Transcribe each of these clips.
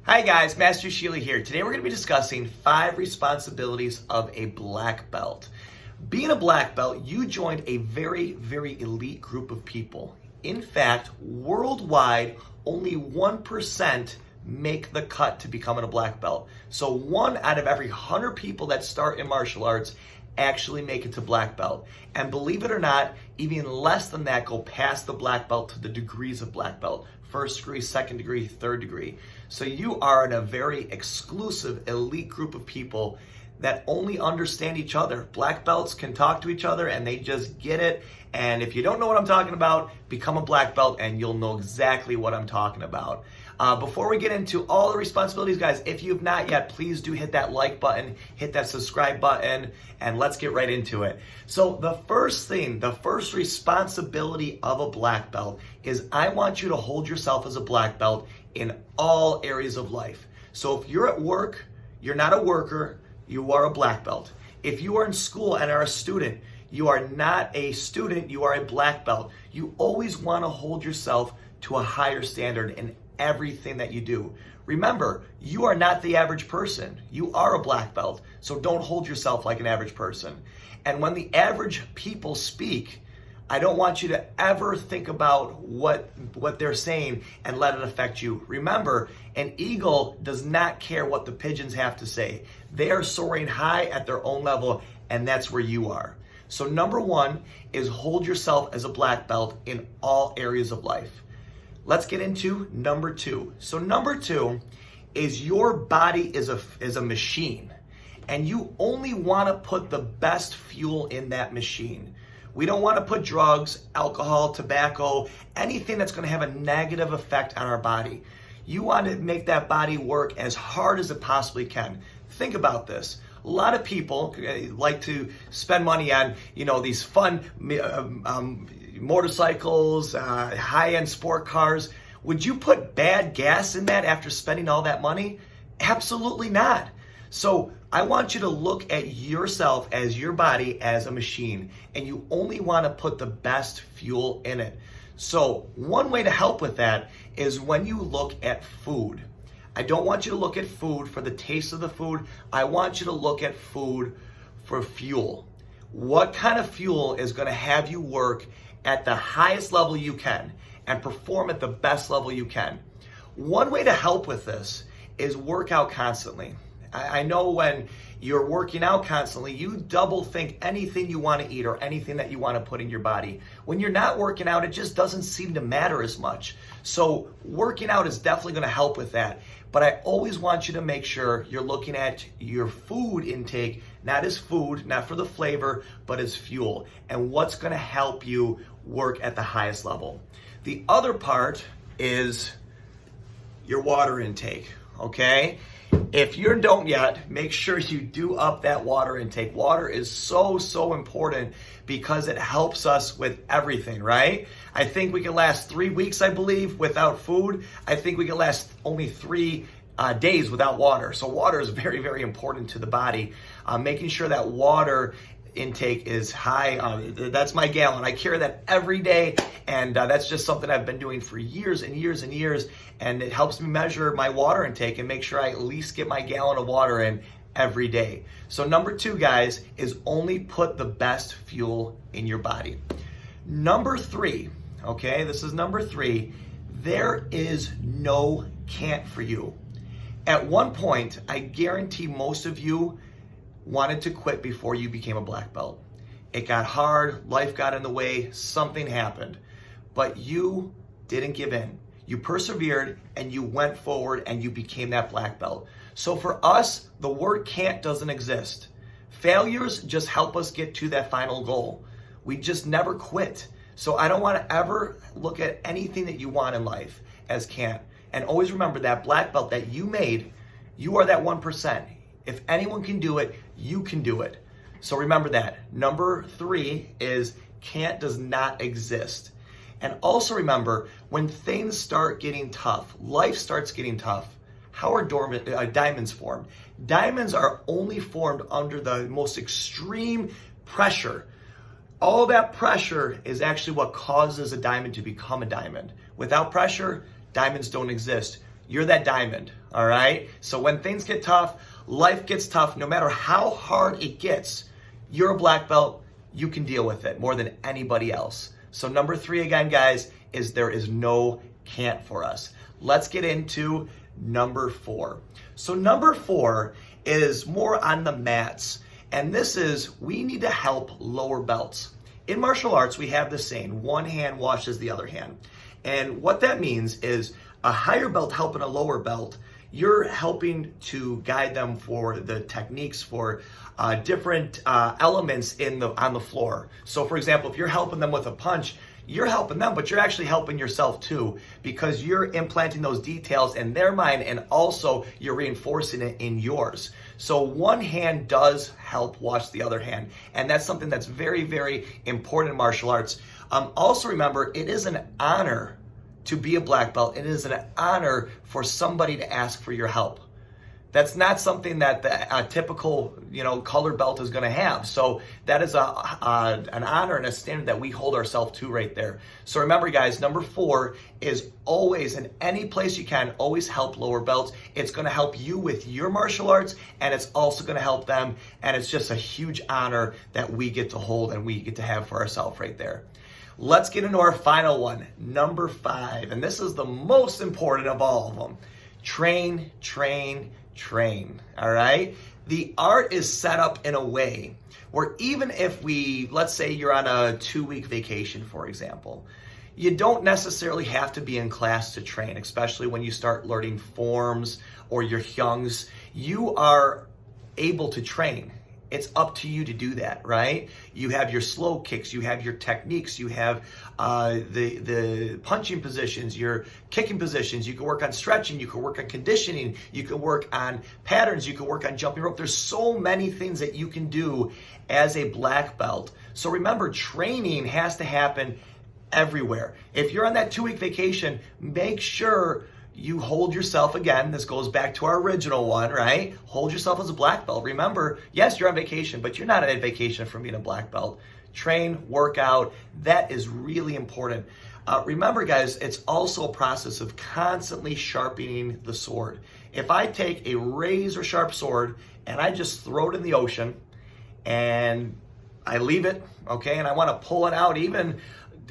Hi guys, Master Schiele here. Today we're going to be discussing 5 responsibilities of a black belt. Being a black belt, you joined a very elite group of people. In fact, worldwide, only 1% make the cut to becoming a black belt. So 1 out of every 100 people that start in martial arts actually make it to black belt. And believe it or not, even less than that go past the black belt to the degrees of black belt. First degree, second degree, third degree. So you are in a very exclusive, elite group of people that only understand each other. Black belts can talk to each other and they just get it. And if you don't know what I'm talking about, become a black belt and you'll know exactly what I'm talking about. Before we get into all the responsibilities, guys, if you've not yet, please do hit that like button, hit that subscribe button, and let's get right into it. So the first responsibility of a black belt is I want you to hold yourself as a black belt in all areas of life. So if you're at work, you're not a worker, you are a black belt. If you are in school and are a student, you are not a student, you are a black belt. You always want to hold yourself to a higher standard in everything that you do. Remember, you are not the average person. You are a black belt, so don't hold yourself like an average person. And when the average people speak, I don't want you to ever think about what they're saying and let it affect you. Remember, an eagle does not care what the pigeons have to say. They are soaring high at their own level, and that's where you are. So number 1 is hold yourself as a black belt in all areas of life. Let's get into number 2. So number 2 is your body is a machine, and you only want to put the best fuel in that machine. We don't want to put drugs, alcohol, tobacco, anything that's going to have a negative effect on our body. You want to make that body work as hard as it possibly can. Think about this. A lot of people like to spend money on, these fun motorcycles, high-end sport cars. Would you put bad gas in that after spending all that money? Absolutely not. So I want you to look at yourself as your body as a machine, and you only want to put the best fuel in it. So one way to help with that is when you look at food. I don't want you to look at food for the taste of the food. I want you to look at food for fuel. What kind of fuel is going to have you work at the highest level you can and perform at the best level you can? One way to help with this is work out constantly. I know when you're working out constantly, you double think anything you want to eat or anything that you want to put in your body. When you're not working out, it just doesn't seem to matter as much. So working out is definitely going to help with that. But I always want you to make sure you're looking at your food intake, not as food, not for the flavor, but as fuel, and what's going to help you work at the highest level. The other part is your water intake, okay? If you don't yet, make sure you do up that water intake. Water is so important because it helps us with everything, right? I think we can last 3 weeks, I believe, without food. I think we can last only 3 days without water. So water is very important to the body. Making sure that water intake is high. That's my gallon. I carry that every day, and that's just something I've been doing for years and years, and it helps me measure my water intake and make sure I at least get my gallon of water in every day. So number 2, guys, is only put the best fuel in your body. Number 3, okay, this is number 3, there is no can't for you. At one point, I guarantee most of you wanted to quit before you became a black belt. It got hard, life got in the way, something happened, but you didn't give in. You persevered and you went forward and you became that black belt. So for us, the word can't doesn't exist. Failures just help us get to that final goal. We just never quit. So I don't want to ever look at anything that you want in life as can't. And always remember that black belt that you made, you are that 1%. If anyone can do it, you can do it. So remember that. Number 3 is can't does not exist. And also remember, when things start getting tough, life starts getting tough, how are diamonds formed? Diamonds are only formed under the most extreme pressure. All that pressure is actually what causes a diamond to become a diamond. Without pressure, diamonds don't exist. You're that diamond, all right? So when things get tough, life gets tough, no matter how hard it gets, you're a black belt, you can deal with it more than anybody else. So number 3 again, guys, is there is no can't for us. Let's get into number 4. So number 4 is more on the mats. And this is, we need to help lower belts. In martial arts, we have this saying, one hand washes the other hand. And what that means is a higher belt helping a lower belt, you're helping to guide them for the techniques, for different elements on the floor. So for example, if you're helping them with a punch, you're helping them, but you're actually helping yourself too, because you're implanting those details in their mind and also you're reinforcing it in yours. So one hand does help wash the other hand. And that's something that's very, very important in martial arts. Also remember, it is an honor to be a black belt. It is an honor for somebody to ask for your help. That's not something that a typical, colored belt is going to have. So that is an honor and a standard that we hold ourselves to right there. So remember, guys, number 4 is always, in any place you can, always help lower belts. It's going to help you with your martial arts, and it's also going to help them. And it's just a huge honor that we get to hold and we get to have for ourselves right there. Let's get into our final one, number 5. And this is the most important of all of them. Train, train, train, all right? The art is set up in a way where even if let's say you're on a 2-week vacation, for example, you don't necessarily have to be in class to train, especially when you start learning forms or your hyungs. You are able to train. It's up to you to do that, right? You have your slow kicks, you have your techniques, you have the punching positions, your kicking positions. You can work on stretching, you can work on conditioning, you can work on patterns, you can work on jumping rope. There's so many things that you can do as a black belt. So remember, training has to happen everywhere. If you're on that 2-week vacation, make sure you hold yourself, again, this goes back to our original one, right? Hold yourself as a black belt. Remember, yes, you're on vacation, but you're not on vacation from being a black belt. Train, work out, that is really important. Remember, guys, it's also a process of constantly sharpening the sword. If I take a razor sharp sword and I just throw it in the ocean and I leave it, okay, and I want to pull it out even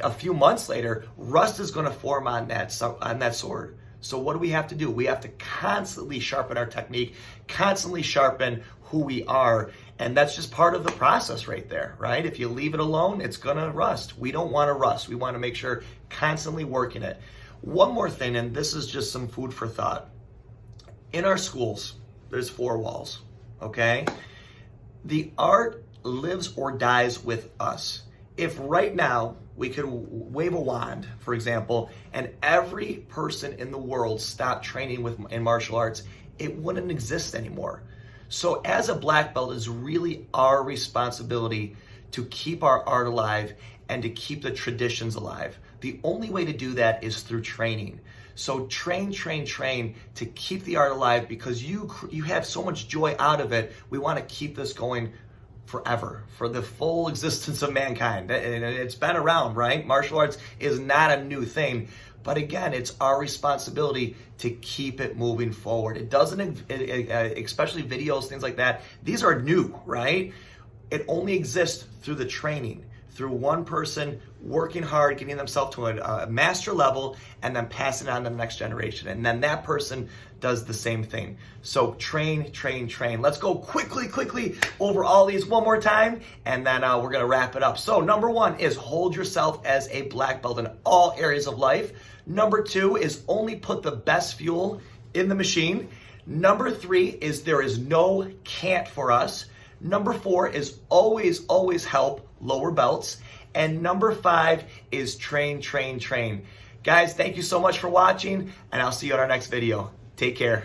a few months later, rust is going to form on that sword. So what do we have to do? We have to constantly sharpen our technique, constantly sharpen who we are. And that's just part of the process right there, right? If you leave it alone, it's going to rust. We don't want to rust. We want to make sure constantly working it. One more thing, and this is just some food for thought. In our schools, there's 4 walls, okay? The art lives or dies with us. If right now we could wave a wand, for example, and every person in the world stopped training in martial arts, it wouldn't exist anymore. So as a black belt, it's really our responsibility to keep our art alive and to keep the traditions alive. The only way to do that is through training. So train, train, train to keep the art alive, because you have so much joy out of it. We want to keep this going forever, for the full existence of mankind. And it's been around, right? Martial arts is not a new thing, but again, it's our responsibility to keep it moving forward. It doesn't, especially videos, things like that, these are new, right? It only exists through the training, through one person working hard, getting themselves to a master level, and then passing it on to the next generation. And then that person does the same thing. So train, train, train. Let's go quickly over all these one more time, and then we're gonna wrap it up. So number 1 is hold yourself as a black belt in all areas of life. Number 2 is only put the best fuel in the machine. Number 3 is there is no can't for us. Number 4 is always help lower belts. And number 5 is train, train, train. Guys, thank you so much for watching, and I'll see you on our next video. Take care.